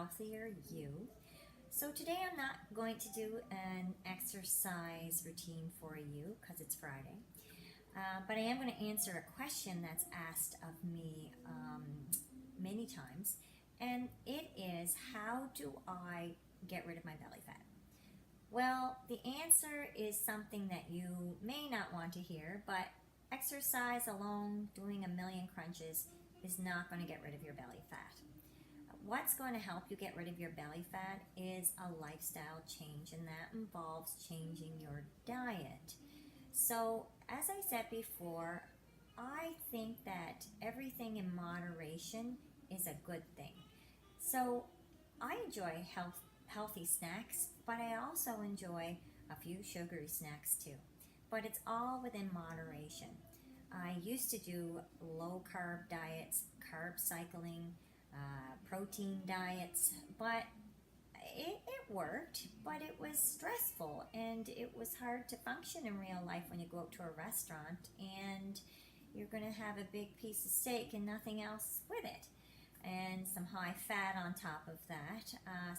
healthier you. So today I'm not going to do an exercise routine for you because it's Friday, but I am going to answer a question that's asked of me many times, and it is, how do I get rid of my belly fat? Well, the answer is something that you may not want to hear, but exercise alone, doing a million crunches, is not going to get rid of your belly fat. What's going to help you get rid of your belly fat is a lifestyle change, and that involves changing your diet. So, as I said before, I think that everything in moderation is a good thing. So, I enjoy healthy snacks, but I also enjoy a few sugary snacks too. But it's all within moderation. I used to do low carb diets, carb cycling, protein diets, but it worked, but it was stressful and it was hard to function in real life when you go out to a restaurant and you're going to have a big piece of steak and nothing else with it, and some high fat on top of that.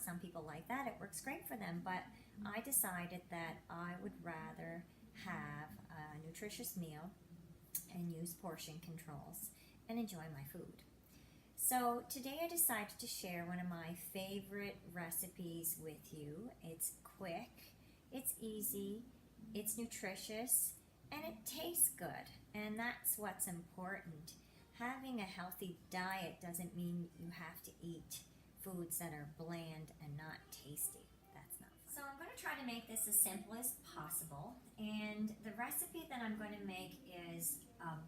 Some people like that, it works great for them, but I decided that I would rather have a nutritious meal and use portion controls and enjoy my food. So today I decided to share one of my favorite recipes with you. It's quick, it's easy, it's nutritious, and it tastes good, and that's what's important. Having a healthy diet doesn't mean you have to eat foods that are bland and not tasty. That's not fun. So I'm going to try to make this as simple as possible, and the recipe that I'm going to make is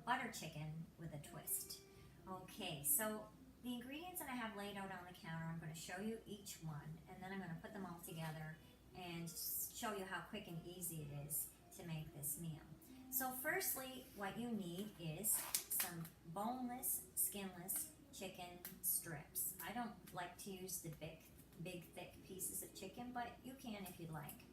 butter chicken with a twist. Okay, so the ingredients that I have laid out on the counter, I'm going to show you each one, and then I'm going to put them all together and show you how quick and easy it is to make this meal. So firstly, what you need is some boneless, skinless chicken strips. I don't like to use the big thick pieces of chicken, but you can if you'd like.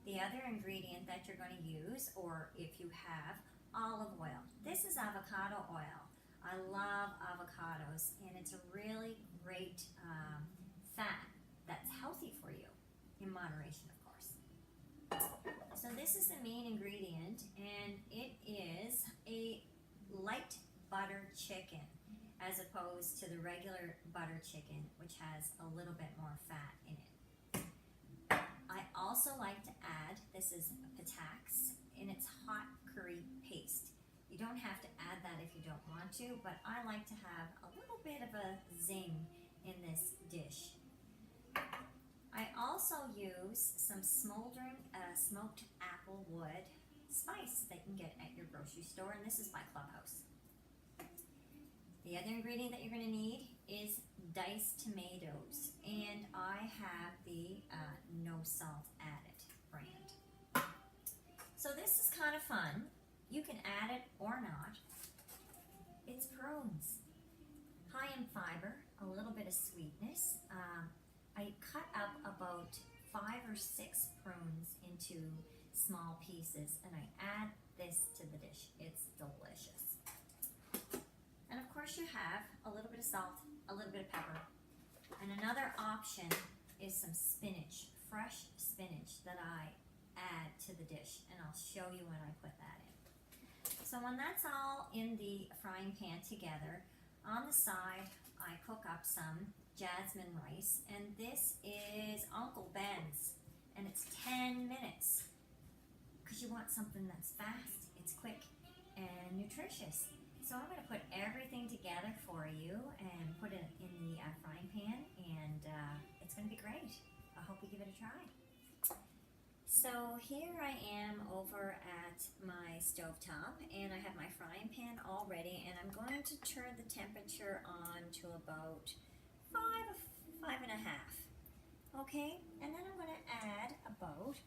The other ingredient that you're going to use, or if you have, olive oil. This is avocado oil. I love avocados, and it's a really great fat that's healthy for you, in moderation, of course. So this is the main ingredient, and it is a light butter chicken, as opposed to the regular butter chicken, which has a little bit more fat in it. I also like to add, this is patax, and it's hot curry paste. You don't have to add that if you don't want to, but I like to have a little bit of a zing in this dish. I also use some smoldering smoked apple wood spice that you can get at your grocery store, and this is by Clubhouse. The other ingredient that you're going to need is diced tomatoes, and I have the no salt added brand. So this is kind of fun. You can add it or not. It's prunes, high in fiber, a little bit of sweetness. I cut up about 5 or 6 prunes into small pieces, and I add this to the dish. It's delicious. And of course you have a little bit of salt, a little bit of pepper, and another option is some spinach, fresh spinach that I add to the dish, and I'll show you when I put that in. So when that's all in the frying pan together, on the side I cook up some jasmine rice, and this is Uncle Ben's, and it's 10 minutes, because you want something that's fast, it's quick, and nutritious. So I'm going to put everything together for you and put it in the frying pan, and it's going to be great. I hope you give it a try. So here I am over at my stovetop, and I have my frying pan all ready, and I'm going to turn the temperature on to about 5.5. Okay, and then I'm going to add about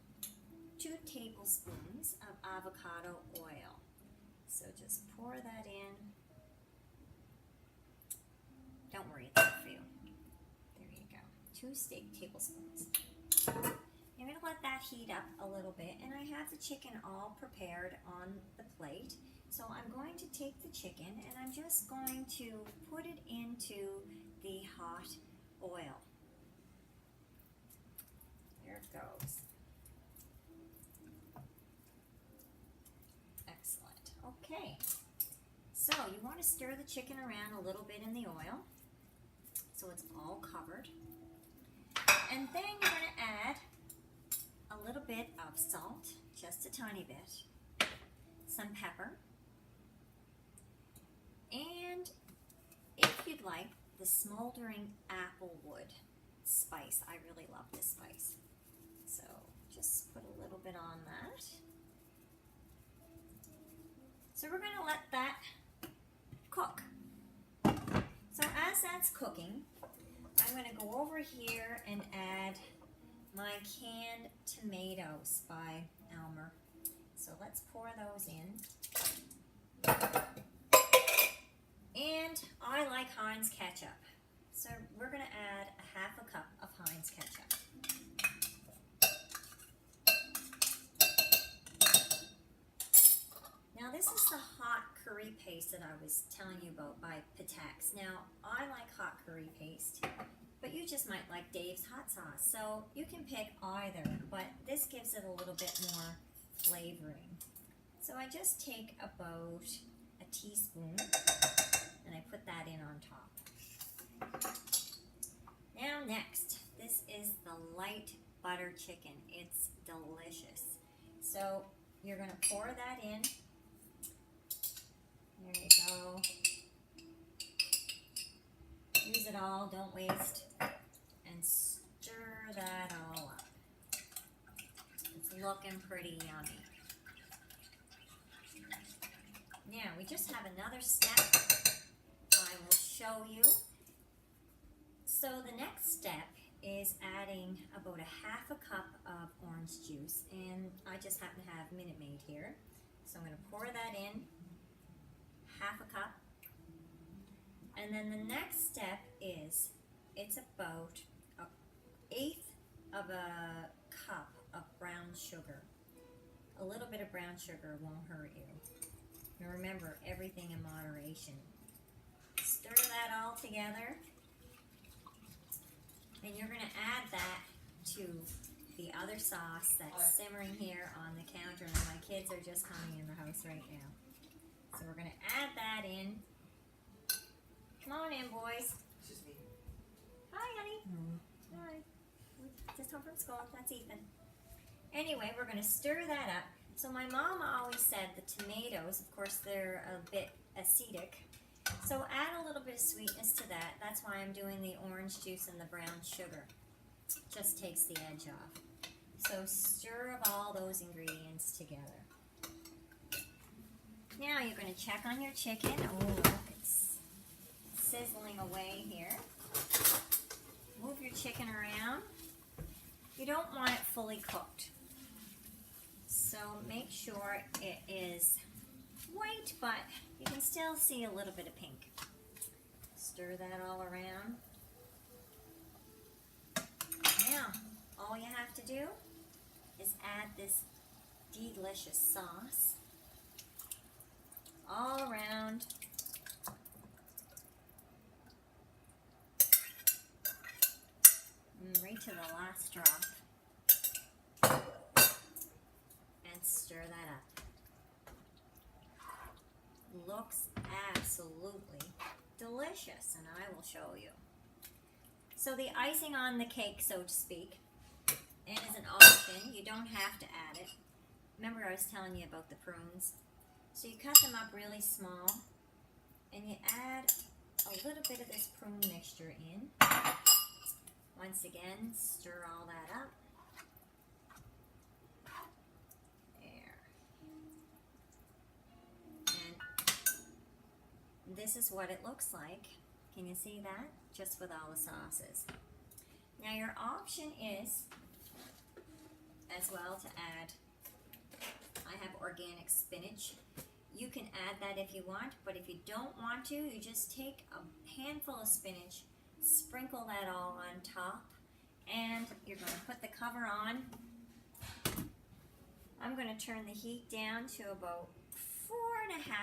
2 tablespoons of avocado oil. So just pour that in. Don't worry, it's not for you. There you go. 2 tablespoons. You're going to let that heat up a little bit, and I have the chicken all prepared on the plate. So I'm going to take the chicken and I'm just going to put it into the hot oil. There it goes. Excellent. Okay. So you want to stir the chicken around a little bit in the oil so it's all covered. And then you're going to add a little bit of salt, just a tiny bit, some pepper, and if you'd like, the smoldering applewood spice. I really love this spice. So just put a little bit on that. So we're going to let that cook. So as that's cooking, I'm going to go over here and add my canned tomatoes by Elmer. So let's pour those in. And I like Heinz ketchup. So we're going to add a half a cup of Heinz ketchup. Now this is the hot curry paste that I was telling you about by Patak's. Now I like hot curry paste, but you just might like Dave's hot sauce. So you can pick either, but this gives it a little bit more flavoring. So I just take about a teaspoon and I put that in on top. Now next, this is the light butter chicken. It's delicious. So you're going to pour that in. There you go. Use it all, don't waste. And stir that all up. It's looking pretty yummy. Now we just have another step I will show you. So the next step is adding about a half a cup of orange juice, and I just happen to have Minute Maid here. So I'm going to pour that in, half a cup. And then the next step is, it's about an eighth of a cup of brown sugar. A little bit of brown sugar won't hurt you. Now remember, everything in moderation. Stir that all together. And you're going to add that to the other sauce that's simmering here on the counter. And my kids are just coming in the house right now. So we're going to add that in. Come on in, boys. It's just me. Hi, honey. Hi. Just home from school. That's Ethan. Anyway, we're going to stir that up. So my mom always said the tomatoes, of course, they're a bit acidic. So add a little bit of sweetness to that. That's why I'm doing the orange juice and the brown sugar. Just takes the edge off. So stir of all those ingredients together. Now you're going to check on your chicken. Oh, look, it's sizzling away here. Move your chicken around. You don't want it fully cooked. So make sure it is white, but you can still see a little bit of pink. Stir that all around. Now, all you have to do is add this delicious sauce all around. Right to the last drop. And stir that up. Looks absolutely delicious, and I will show you. So the icing on the cake, so to speak, and is an option. You don't have to add it. Remember I was telling you about the prunes? So you cut them up really small, and you add a little bit of this prune mixture in. Once again, stir all that up. This is what it looks like. Can you see that? Just with all the sauces. Now your option is as well to add, I have organic spinach. You can add that if you want, but if you don't want to, you just take a handful of spinach, sprinkle that all on top, and you're going to put the cover on. I'm going to turn the heat down to about 4.5.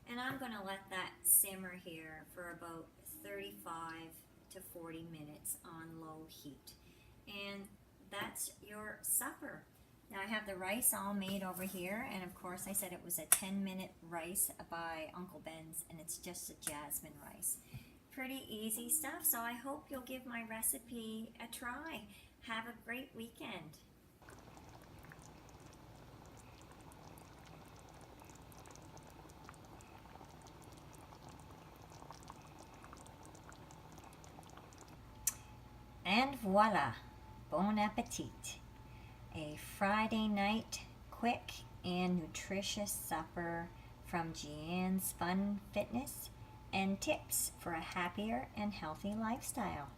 And I'm going to let that simmer here for about 35 to 40 minutes on low heat. And that's your supper. Now I have the rice all made over here, and of course I said it was a 10-minute rice by Uncle Ben's, and it's just a jasmine rice. Pretty easy stuff, so I hope you'll give my recipe a try. Have a great weekend. And voila, bon appetit. A Friday night quick and nutritious supper from Gian'sFunFitness and tips for a happier and healthy lifestyle.